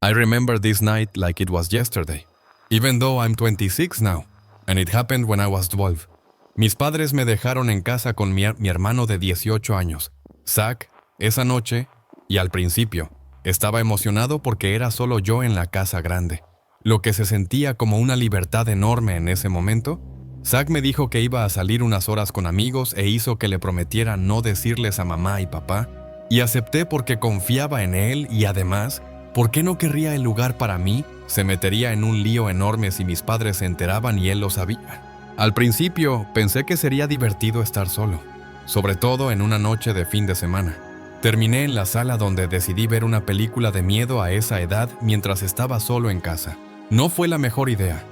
I remember this night like it was yesterday, even though I'm 26 now, and it happened when I was 12. Mis padres me dejaron en casa con mi hermano de 18 años, Zach, esa noche, y al principio, estaba emocionado porque era solo yo en la casa grande. Lo que se sentía como una libertad enorme en ese momento. Zach me dijo que iba a salir unas horas con amigos e hizo que le prometiera no decirles a mamá y papá, y acepté porque confiaba en él y además, ¿por qué no querría el lugar para mí? Se metería en un lío enorme si mis padres se enteraban y él lo sabía. Al principio pensé que sería divertido estar solo, sobre todo en una noche de fin de semana. Terminé en la sala donde decidí ver una película de miedo a esa edad mientras estaba solo en casa. No fue la mejor idea,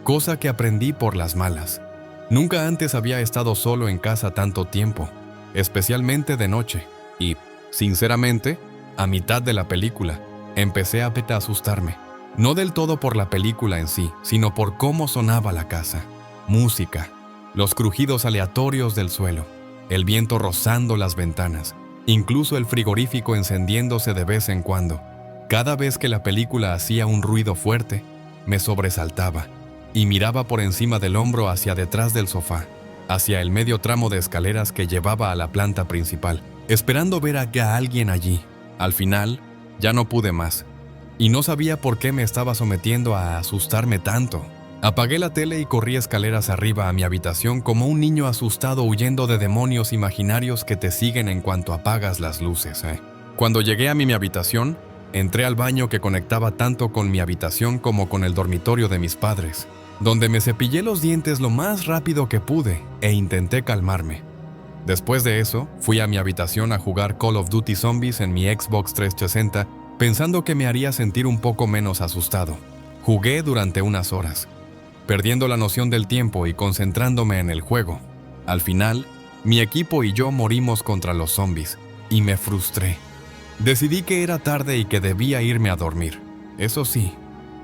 cosa que aprendí por las malas. Nunca antes había estado solo en casa tanto tiempo, especialmente de noche, y, sinceramente, a mitad de la película, empecé a asustarme. No del todo por la película en sí, sino por cómo sonaba la casa. Música, los crujidos aleatorios del suelo, el viento rozando las ventanas, incluso el frigorífico encendiéndose de vez en cuando. Cada vez que la película hacía un ruido fuerte, me sobresaltaba y miraba por encima del hombro hacia detrás del sofá, hacia el medio tramo de escaleras que llevaba a la planta principal, esperando ver a alguien allí. Al final, ya no pude más, y no sabía por qué me estaba sometiendo a asustarme tanto. Apagué la tele y corrí escaleras arriba a mi habitación como un niño asustado huyendo de demonios imaginarios que te siguen en cuanto apagas las luces. Cuando llegué a mi habitación, entré al baño que conectaba tanto con mi habitación como con el dormitorio de mis padres, donde me cepillé los dientes lo más rápido que pude e intenté calmarme. Después de eso, fui a mi habitación a jugar Call of Duty Zombies en mi Xbox 360, pensando que me haría sentir un poco menos asustado. Jugué durante unas horas, perdiendo la noción del tiempo y concentrándome en el juego. Al final, mi equipo y yo morimos contra los zombies, y me frustré. Decidí que era tarde y que debía irme a dormir. Eso sí,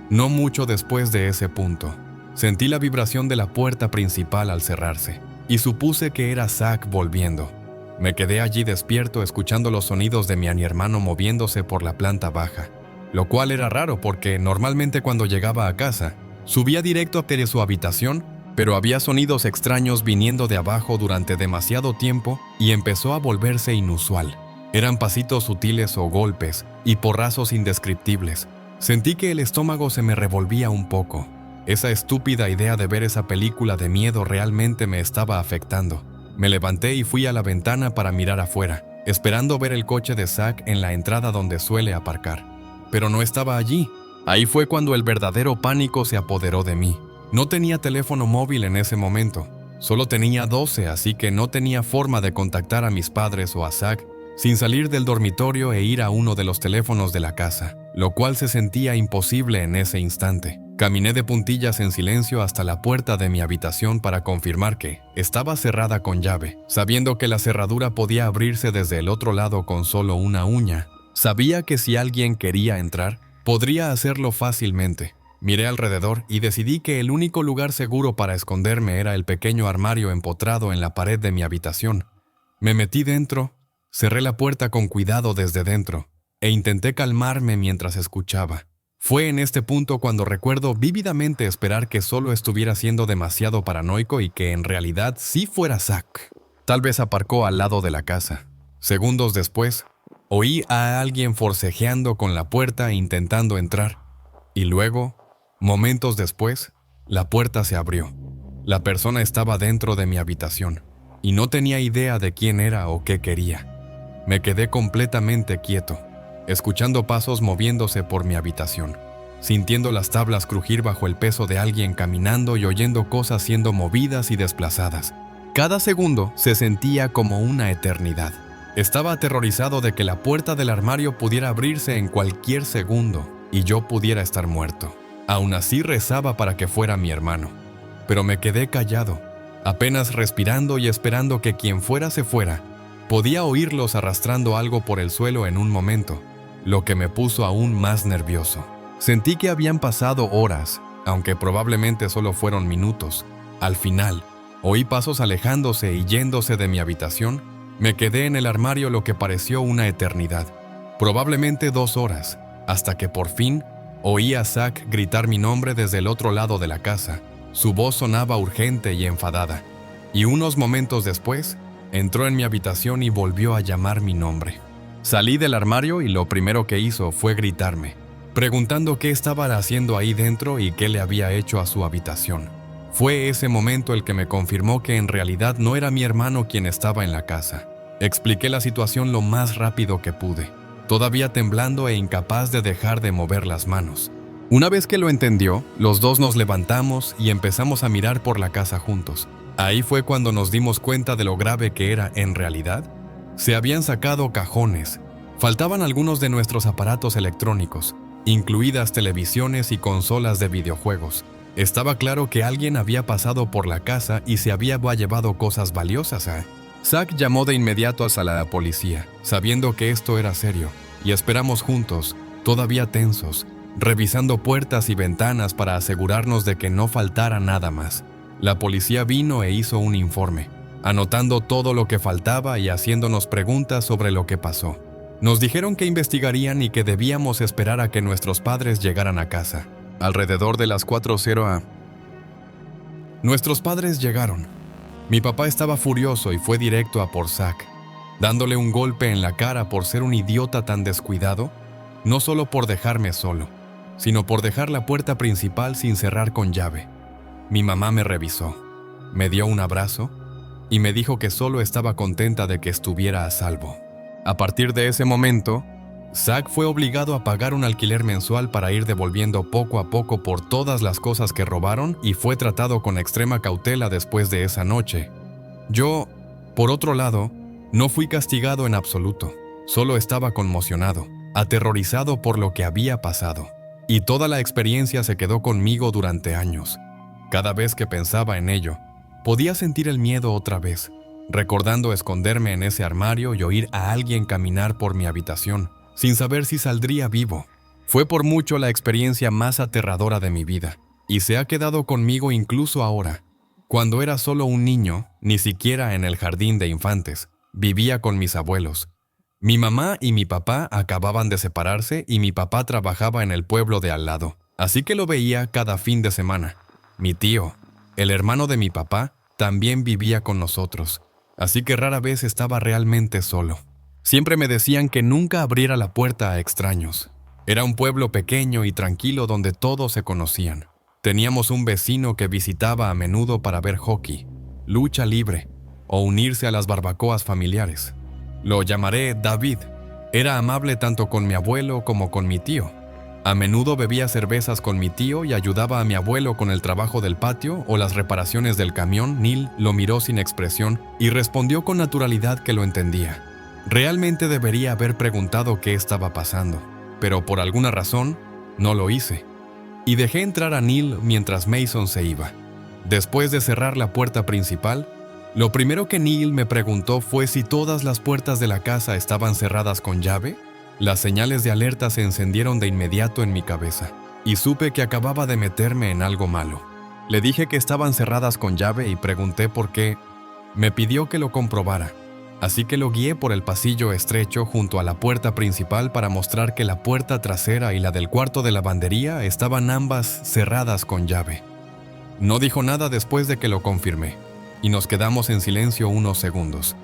no mucho después de ese punto, sentí la vibración de la puerta principal al cerrarse, y supuse que era Zach volviendo. Me quedé allí despierto escuchando los sonidos de mi hermano moviéndose por la planta baja, lo cual era raro porque normalmente cuando llegaba a casa, subía directo hacia su habitación, pero había sonidos extraños viniendo de abajo durante demasiado tiempo y empezó a volverse inusual. Eran pasitos sutiles o golpes y porrazos indescriptibles. Sentí que el estómago se me revolvía un poco. Esa estúpida idea de ver esa película de miedo realmente me estaba afectando. Me levanté y fui a la ventana para mirar afuera, esperando ver el coche de Zach en la entrada donde suele aparcar. Pero no estaba allí. Ahí fue cuando el verdadero pánico se apoderó de mí. No tenía teléfono móvil en ese momento. Solo tenía 12, así que no tenía forma de contactar a mis padres o a Zach sin salir del dormitorio e ir a uno de los teléfonos de la casa, lo cual se sentía imposible en ese instante. Caminé de puntillas en silencio hasta la puerta de mi habitación para confirmar que estaba cerrada con llave, sabiendo que la cerradura podía abrirse desde el otro lado con solo una uña. Sabía que si alguien quería entrar, podría hacerlo fácilmente. Miré alrededor y decidí que el único lugar seguro para esconderme era el pequeño armario empotrado en la pared de mi habitación. Me metí dentro, cerré la puerta con cuidado desde dentro e intenté calmarme mientras escuchaba. Fue en este punto cuando recuerdo vívidamente esperar que solo estuviera siendo demasiado paranoico y que en realidad sí fuera Zach. Tal vez aparcó al lado de la casa. Segundos después, oí a alguien forcejeando con la puerta intentando entrar. Y luego, momentos después, la puerta se abrió. La persona estaba dentro de mi habitación y no tenía idea de quién era o qué quería. Me quedé completamente quieto, escuchando pasos moviéndose por mi habitación, sintiendo las tablas crujir bajo el peso de alguien caminando y oyendo cosas siendo movidas y desplazadas. Cada segundo se sentía como una eternidad. Estaba aterrorizado de que la puerta del armario pudiera abrirse en cualquier segundo y yo pudiera estar muerto. Aún así rezaba para que fuera mi hermano, pero me quedé callado, apenas respirando y esperando que quien fuera se fuera. Podía oírlos arrastrando algo por el suelo en un momento, lo que me puso aún más nervioso. Sentí que habían pasado horas, aunque probablemente solo fueron minutos. Al final, oí pasos alejándose y yéndose de mi habitación. Me quedé en el armario lo que pareció una eternidad, probablemente 2 horas, hasta que por fin oí a Zack gritar mi nombre desde el otro lado de la casa. Su voz sonaba urgente y enfadada, y unos momentos después entró en mi habitación y volvió a llamar mi nombre. Salí del armario y lo primero que hizo fue gritarme, preguntando qué estaba haciendo ahí dentro y qué le había hecho a su habitación. Fue ese momento el que me confirmó que en realidad no era mi hermano quien estaba en la casa. Expliqué la situación lo más rápido que pude, todavía temblando e incapaz de dejar de mover las manos. Una vez que lo entendió, los dos nos levantamos y empezamos a mirar por la casa juntos. Ahí fue cuando nos dimos cuenta de lo grave que era en realidad. Se habían sacado cajones, faltaban algunos de nuestros aparatos electrónicos, incluidas televisiones y consolas de videojuegos. Estaba claro que alguien había pasado por la casa y se había llevado cosas valiosas. Zack llamó de inmediato a la policía, sabiendo que esto era serio, y esperamos juntos, todavía tensos, revisando puertas y ventanas para asegurarnos de que no faltara nada más. La policía vino e hizo un informe, anotando todo lo que faltaba y haciéndonos preguntas sobre lo que pasó. Nos dijeron que investigarían y que debíamos esperar a que nuestros padres llegaran a casa. Alrededor de las 4:00 am. Nuestros padres llegaron. Mi papá estaba furioso y fue directo a por Zack, dándole un golpe en la cara por ser un idiota tan descuidado, no solo por dejarme solo, sino por dejar la puerta principal sin cerrar con llave. Mi mamá me revisó, me dio un abrazo y me dijo que solo estaba contenta de que estuviera a salvo. A partir de ese momento, Zack fue obligado a pagar un alquiler mensual para ir devolviendo poco a poco por todas las cosas que robaron y fue tratado con extrema cautela después de esa noche. Yo, por otro lado, no fui castigado en absoluto, solo estaba conmocionado, aterrorizado por lo que había pasado. Y toda la experiencia se quedó conmigo durante años. Cada vez que pensaba en ello, podía sentir el miedo otra vez, recordando esconderme en ese armario y oír a alguien caminar por mi habitación, sin saber si saldría vivo. Fue por mucho la experiencia más aterradora de mi vida, y se ha quedado conmigo incluso ahora. Cuando era solo un niño, ni siquiera en el jardín de infantes, vivía con mis abuelos. Mi mamá y mi papá acababan de separarse y mi papá trabajaba en el pueblo de al lado, así que lo veía cada fin de semana. Mi tío, el hermano de mi papá, también vivía con nosotros, así que rara vez estaba realmente solo. Siempre me decían que nunca abriera la puerta a extraños. Era un pueblo pequeño y tranquilo donde todos se conocían. Teníamos un vecino que visitaba a menudo para ver hockey, lucha libre o unirse a las barbacoas familiares. Lo llamaré David. Era amable tanto con mi abuelo como con mi tío. A menudo bebía cervezas con mi tío y ayudaba a mi abuelo con el trabajo del patio o las reparaciones del camión. Neil lo miró sin expresión y respondió con naturalidad que lo entendía. Realmente debería haber preguntado qué estaba pasando, pero por alguna razón no lo hice. Y dejé entrar a Neil mientras Mason se iba. Después de cerrar la puerta principal, lo primero que Neil me preguntó fue si todas las puertas de la casa estaban cerradas con llave. Las señales de alerta se encendieron de inmediato en mi cabeza, y supe que acababa de meterme en algo malo. Le dije que estaban cerradas con llave y pregunté por qué. Me pidió que lo comprobara, así que lo guié por el pasillo estrecho junto a la puerta principal para mostrar que la puerta trasera y la del cuarto de lavandería estaban ambas cerradas con llave. No dijo nada después de que lo confirmé, y nos quedamos en silencio unos segundos.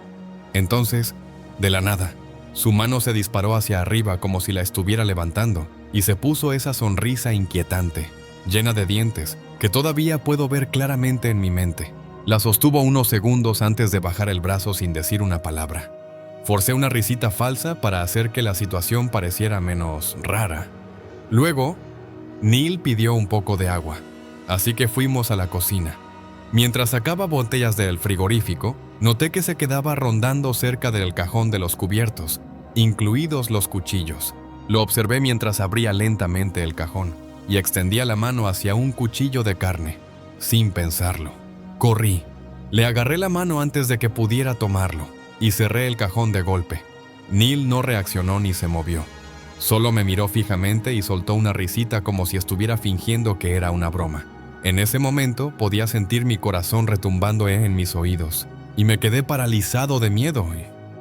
Entonces, de la nada, su mano se disparó hacia arriba como si la estuviera levantando, y se puso esa sonrisa inquietante, llena de dientes, que todavía puedo ver claramente en mi mente. La sostuvo unos segundos antes de bajar el brazo sin decir una palabra. Forcé una risita falsa para hacer que la situación pareciera menos rara. Luego, Neil pidió un poco de agua, así que fuimos a la cocina. Mientras sacaba botellas del frigorífico, noté que se quedaba rondando cerca del cajón de los cubiertos, incluidos los cuchillos. Lo observé mientras abría lentamente el cajón y extendía la mano hacia un cuchillo de carne, sin pensarlo. Corrí, le agarré la mano antes de que pudiera tomarlo y cerré el cajón de golpe. Neil no reaccionó ni se movió. Solo me miró fijamente y soltó una risita como si estuviera fingiendo que era una broma. En ese momento podía sentir mi corazón retumbando en mis oídos y me quedé paralizado de miedo.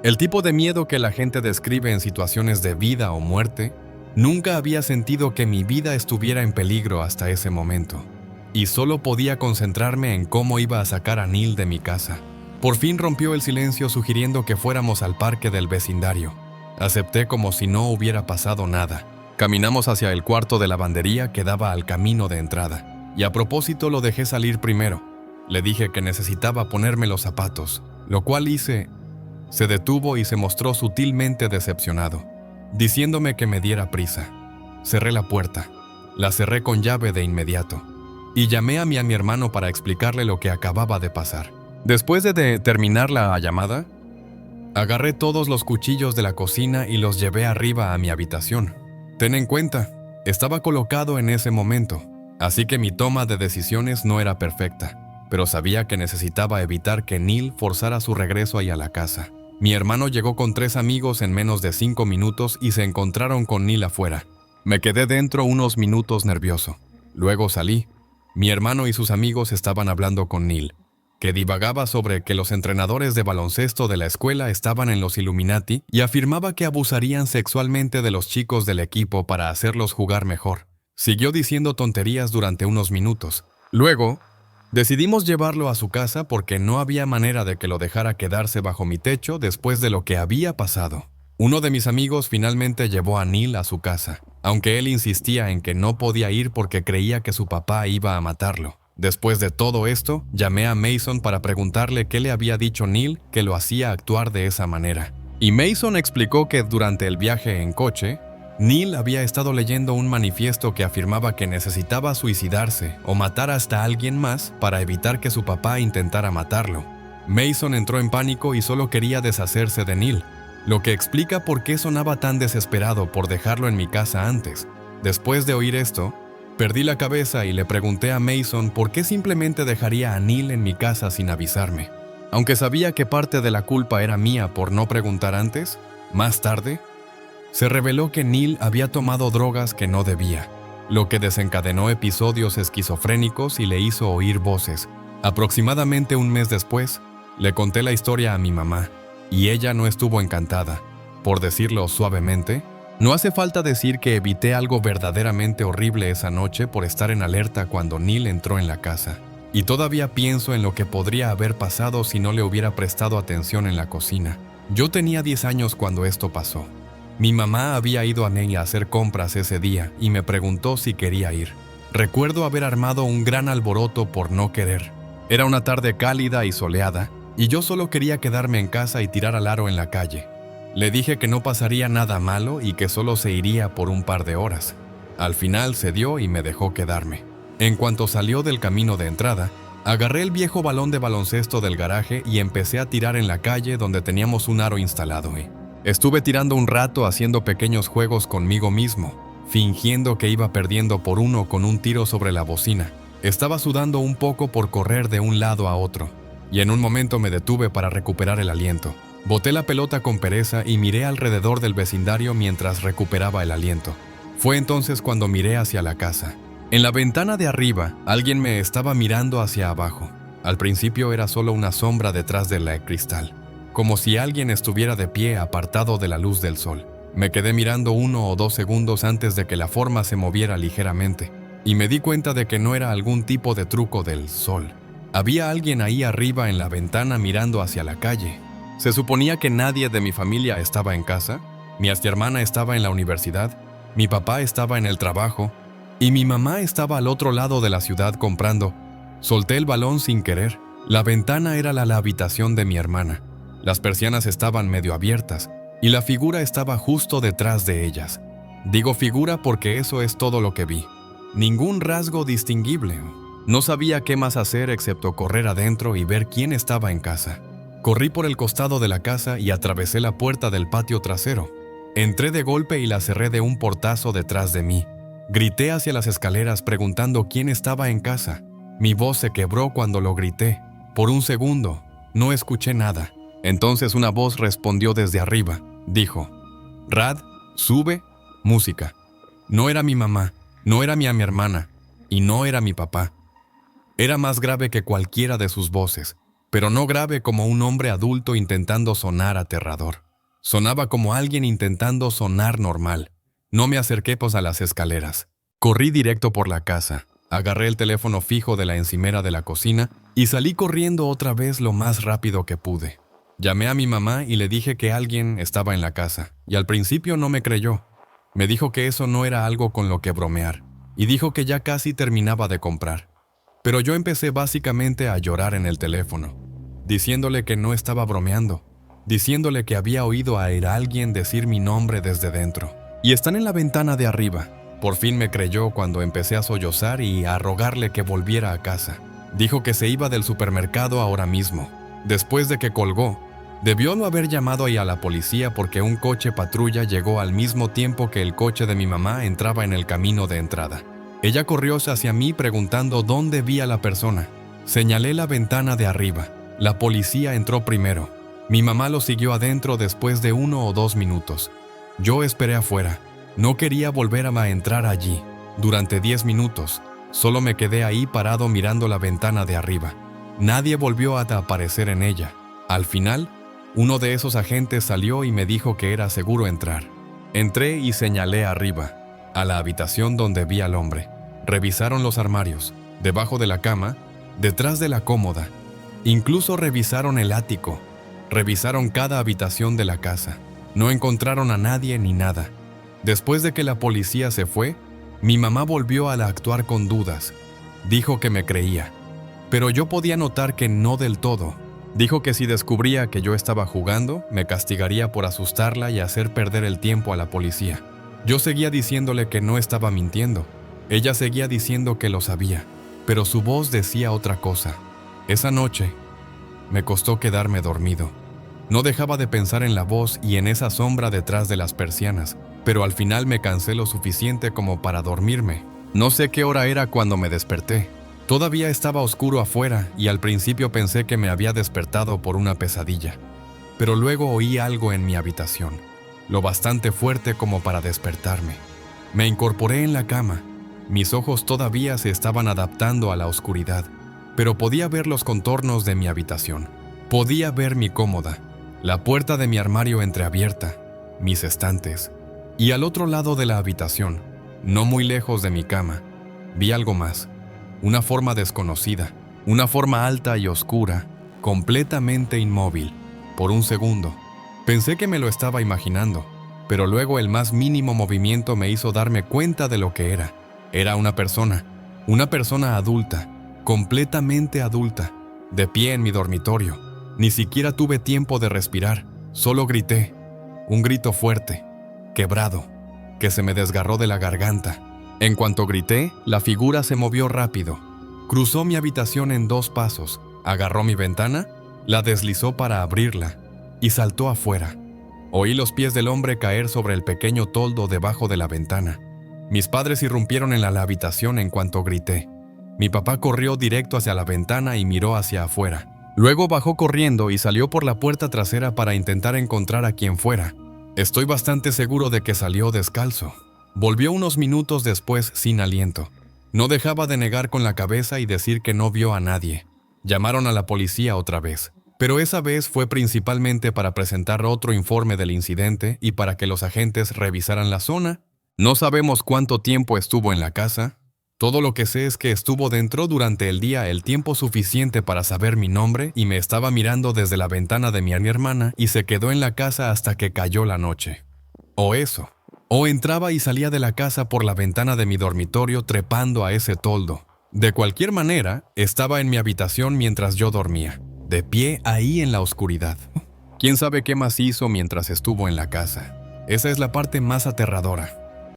El tipo de miedo que la gente describe en situaciones de vida o muerte, Nunca había sentido que mi vida estuviera en peligro hasta ese momento, y solo podía concentrarme en cómo iba a sacar a Neil de mi casa. Por fin rompió el silencio sugiriendo que fuéramos al parque del vecindario. Acepté como si no hubiera pasado nada. Caminamos hacia el cuarto de lavandería que daba al camino de entrada, y a propósito lo dejé salir primero. Le dije que necesitaba ponerme los zapatos, lo cual hice. Se detuvo y se mostró sutilmente decepcionado, diciéndome que me diera prisa. Cerré la puerta, la cerré con llave de inmediato, y llamé a mi hermano para explicarle lo que acababa de pasar. Después de terminar la llamada, agarré todos los cuchillos de la cocina y los llevé arriba a mi habitación. Ten en cuenta, estaba colocado en ese momento, así que mi toma de decisiones no era perfecta, pero sabía que necesitaba evitar que Neil forzara su regreso ahí a la casa. Mi hermano llegó con 3 amigos en menos de 5 minutos y se encontraron con Neil afuera. Me quedé dentro unos minutos nervioso. Luego salí. Mi hermano y sus amigos estaban hablando con Neil, que divagaba sobre que los entrenadores de baloncesto de la escuela estaban en los Illuminati y afirmaba que abusarían sexualmente de los chicos del equipo para hacerlos jugar mejor. Siguió diciendo tonterías durante unos minutos. Luego, decidimos llevarlo a su casa porque no había manera de que lo dejara quedarse bajo mi techo después de lo que había pasado. Uno de mis amigos finalmente llevó a Neil a su casa, aunque él insistía en que no podía ir porque creía que su papá iba a matarlo. Después de todo esto, llamé a Mason para preguntarle qué le había dicho Neil que lo hacía actuar de esa manera. Y Mason explicó que durante el viaje en coche, Neil había estado leyendo un manifiesto que afirmaba que necesitaba suicidarse o matar hasta a alguien más para evitar que su papá intentara matarlo. Mason entró en pánico y solo quería deshacerse de Neil, lo que explica por qué sonaba tan desesperado por dejarlo en mi casa antes. Después de oír esto, perdí la cabeza y le pregunté a Mason por qué simplemente dejaría a Neil en mi casa sin avisarme. Aunque sabía que parte de la culpa era mía por no preguntar antes, más tarde, se reveló que Neil había tomado drogas que no debía, lo que desencadenó episodios esquizofrénicos y le hizo oír voces. Aproximadamente un mes después, le conté la historia a mi mamá, y ella no estuvo encantada. Por decirlo suavemente, no hace falta decir que evité algo verdaderamente horrible esa noche por estar en alerta cuando Neil entró en la casa. Y todavía pienso en lo que podría haber pasado si no le hubiera prestado atención en la cocina. Yo tenía 10 años cuando esto pasó. Mi mamá había ido a Ney a hacer compras ese día y me preguntó si quería ir. Recuerdo haber armado un gran alboroto por no querer. Era una tarde cálida y soleada, y yo solo quería quedarme en casa y tirar al aro en la calle. Le dije que no pasaría nada malo y que solo se iría por un par de horas. Al final cedió y me dejó quedarme. En cuanto salió del camino de entrada, agarré el viejo balón de baloncesto del garaje y empecé a tirar en la calle donde teníamos un aro instalado. Estuve tirando un rato haciendo pequeños juegos conmigo mismo, fingiendo que iba perdiendo por 1 con un tiro sobre la bocina. Estaba sudando un poco por correr de un lado a otro, y en un momento me detuve para recuperar el aliento. Boté la pelota con pereza y miré alrededor del vecindario mientras recuperaba el aliento. Fue entonces cuando miré hacia la casa. En la ventana de arriba, alguien me estaba mirando hacia abajo. Al principio era solo una sombra detrás del cristal, como si alguien estuviera de pie apartado de la luz del sol. Me quedé mirando 1 o 2 segundos antes de que la forma se moviera ligeramente, y me di cuenta de que no era algún tipo de truco del sol. Había alguien ahí arriba en la ventana mirando hacia la calle. Se suponía que nadie de mi familia estaba en casa. Mi hermana estaba en la universidad, mi papá estaba en el trabajo, y mi mamá estaba al otro lado de la ciudad comprando. Solté el balón sin querer. La ventana era la habitación de mi hermana. Las persianas estaban medio abiertas, y la figura estaba justo detrás de ellas. Digo figura porque eso es todo lo que vi. Ningún rasgo distinguible. No sabía qué más hacer excepto correr adentro y ver quién estaba en casa. Corrí por el costado de la casa y atravesé la puerta del patio trasero. Entré de golpe y la cerré de un portazo detrás de mí. Grité hacia las escaleras preguntando quién estaba en casa. Mi voz se quebró cuando lo grité. Por un segundo, no escuché nada. Entonces una voz respondió desde arriba. Dijo: «Rad, sube, música». No era mi mamá, no era mi hermana, y no era mi papá. Era más grave que cualquiera de sus voces, pero no grave como un hombre adulto intentando sonar aterrador. Sonaba como alguien intentando sonar normal. No me acerqué a las escaleras. Corrí directo por la casa. Agarré el teléfono fijo de la encimera de la cocina y salí corriendo otra vez lo más rápido que pude. Llamé a mi mamá y le dije que alguien estaba en la casa, y al principio no me creyó. Me dijo que eso no era algo con lo que bromear, y dijo que ya casi terminaba de comprar. Pero yo empecé básicamente a llorar en el teléfono, diciéndole que no estaba bromeando, diciéndole que había oído a alguien decir mi nombre desde dentro. Y están en la ventana de arriba. Por fin me creyó cuando empecé a sollozar y a rogarle que volviera a casa. Dijo que se iba del supermercado ahora mismo. Después de que colgó, debió no haber llamado ahí a la policía porque un coche patrulla llegó al mismo tiempo que el coche de mi mamá entraba en el camino de entrada. Ella corrió hacia mí preguntando dónde vi a la persona. Señalé la ventana de arriba. La policía entró primero. Mi mamá lo siguió adentro después de 1 o 2 minutos. Yo esperé afuera. No quería volver a entrar allí. Durante 10 minutos, solo me quedé ahí parado mirando la ventana de arriba. Nadie volvió a aparecer en ella. Al final, uno de esos agentes salió y me dijo que era seguro entrar. Entré y señalé arriba, a la habitación donde vi al hombre. Revisaron los armarios, debajo de la cama, detrás de la cómoda. Incluso revisaron el ático. Revisaron cada habitación de la casa. No encontraron a nadie ni nada. Después de que la policía se fue, mi mamá volvió a actuar con dudas. Dijo que me creía, pero yo podía notar que no del todo. Dijo que si descubría que yo estaba jugando, me castigaría por asustarla y hacer perder el tiempo a la policía. Yo seguía diciéndole que no estaba mintiendo. Ella seguía diciendo que lo sabía, pero su voz decía otra cosa. Esa noche, me costó quedarme dormido. No dejaba de pensar en la voz y en esa sombra detrás de las persianas, pero al final me cansé lo suficiente como para dormirme. No sé qué hora era cuando me desperté. Todavía estaba oscuro afuera y al principio pensé que me había despertado por una pesadilla. Pero luego oí algo en mi habitación, lo bastante fuerte como para despertarme. Me incorporé en la cama. Mis ojos todavía se estaban adaptando a la oscuridad, pero podía ver los contornos de mi habitación. Podía ver mi cómoda, la puerta de mi armario entreabierta, mis estantes. Y al otro lado de la habitación, no muy lejos de mi cama, vi algo más. Una forma desconocida, una forma alta y oscura, completamente inmóvil. Por un segundo, pensé que me lo estaba imaginando, pero luego el más mínimo movimiento me hizo darme cuenta de lo que era. Era una persona adulta, completamente adulta, de pie en mi dormitorio. Ni siquiera tuve tiempo de respirar, solo grité, un grito fuerte, quebrado, que se me desgarró de la garganta. En cuanto grité, la figura se movió rápido. Cruzó mi habitación en 2 pasos, agarró mi ventana, la deslizó para abrirla y saltó afuera. Oí los pies del hombre caer sobre el pequeño toldo debajo de la ventana. Mis padres irrumpieron en la habitación en cuanto grité. Mi papá corrió directo hacia la ventana y miró hacia afuera. Luego bajó corriendo y salió por la puerta trasera para intentar encontrar a quien fuera. Estoy bastante seguro de que salió descalzo. Volvió unos minutos después sin aliento. No dejaba de negar con la cabeza y decir que no vio a nadie. Llamaron a la policía otra vez, pero esa vez fue principalmente para presentar otro informe del incidente y para que los agentes revisaran la zona. No sabemos cuánto tiempo estuvo en la casa. Todo lo que sé es que estuvo dentro durante el día el tiempo suficiente para saber mi nombre y me estaba mirando desde la ventana de mi hermana y se quedó en la casa hasta que cayó la noche. O eso. O entraba y salía de la casa por la ventana de mi dormitorio trepando a ese toldo. De cualquier manera, estaba en mi habitación mientras yo dormía, de pie ahí en la oscuridad. ¿Quién sabe qué más hizo mientras estuvo en la casa? Esa es la parte más aterradora.